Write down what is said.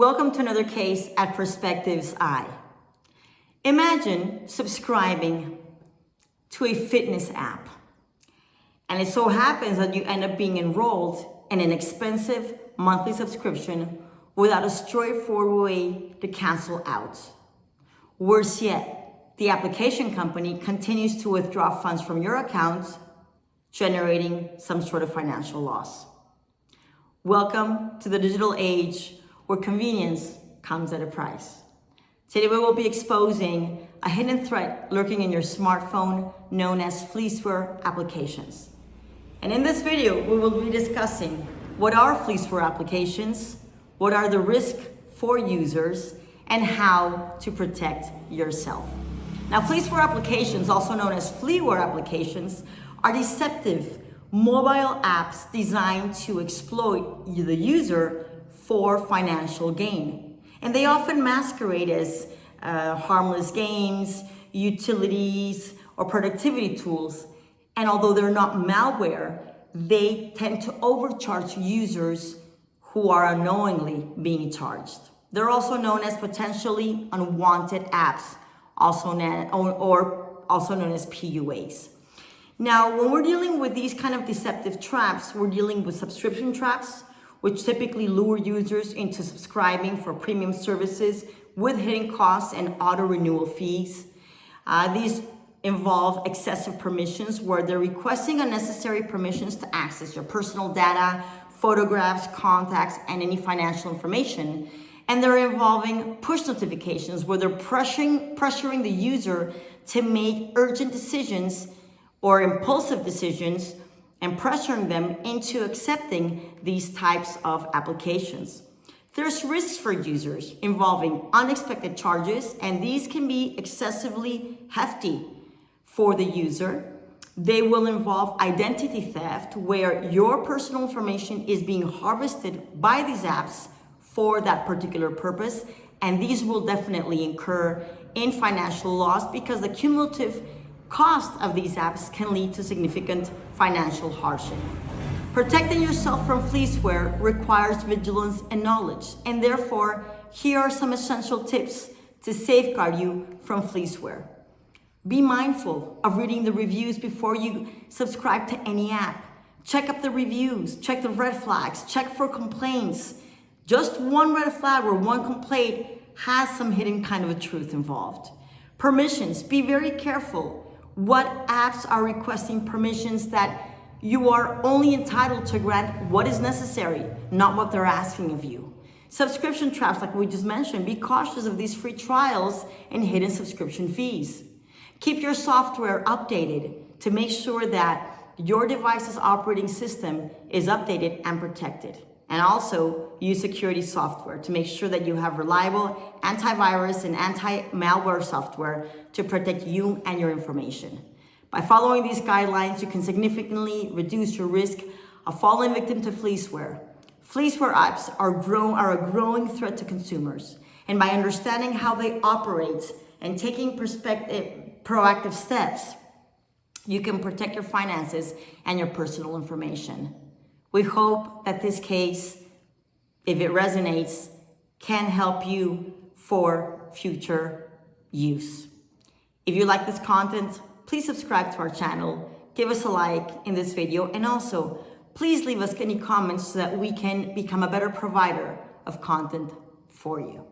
Welcome to another case at Perspective's Eye. Imagine subscribing to a fitness app, and it so happens that you end up being enrolled in an expensive monthly subscription without a straightforward way to cancel out. Worse yet, the application company continues to withdraw funds from your account, generating some sort of financial loss. Welcome to the digital age where convenience comes at a price. Today we will be exposing a hidden threat lurking in your smartphone known as Fleeceware applications. And in this video, we will be discussing what are Fleeceware applications, what are the risks for users, and how to protect yourself. Now, Fleeceware applications, also known as fleaware applications, are deceptive mobile apps designed to exploit the user for financial gain. And they often masquerade as harmless games, utilities, or productivity tools. And although they're not malware, they tend to overcharge users who are unknowingly being charged. They're also known as potentially unwanted apps, also known as PUAs. Now, when we're dealing with these kind of deceptive traps, we're dealing with subscription traps, which typically lure users into subscribing for premium services with hidden costs and auto renewal fees. These involve excessive permissions, where they're requesting unnecessary permissions to access your personal data, photographs, contacts, and any financial information. And they're involving push notifications, where they're pressuring the user to make urgent decisions or impulsive decisions, and pressuring them into accepting these types of applications. There's risks for users involving unexpected charges, and these can be excessively hefty for the user. They will involve identity theft, where your personal information is being harvested by these apps for that particular purpose, and these will definitely incur in financial loss because the cumulative cost of these apps can lead to significant financial hardship. Protecting yourself from Fleeceware requires vigilance and knowledge, and therefore, here are some essential tips to safeguard you from Fleeceware. Be mindful of reading the reviews before you subscribe to any app. Check up the reviews, check the red flags, check for complaints. Just one red flag or one complaint has some hidden kind of a truth involved. Permissions, be very careful. What apps are requesting permissions that you are only entitled to grant what is necessary, not what they're asking of you. Subscription traps, like we just mentioned, be cautious of these free trials and hidden subscription fees. Keep your software updated to make sure that your device's operating system is updated and protected. And also use security software to make sure that you have reliable antivirus and anti-malware software to protect you and your information. By following these guidelines, you can significantly reduce your risk of falling victim to Fleeceware. Fleeceware apps are a growing threat to consumers. And by understanding how they operate and taking proactive steps, you can protect your finances and your personal information. We hope that this case, if it resonates, can help you for future use. If you like this content, please subscribe to our channel, give us a like in this video, and also please leave us any comments so that we can become a better provider of content for you.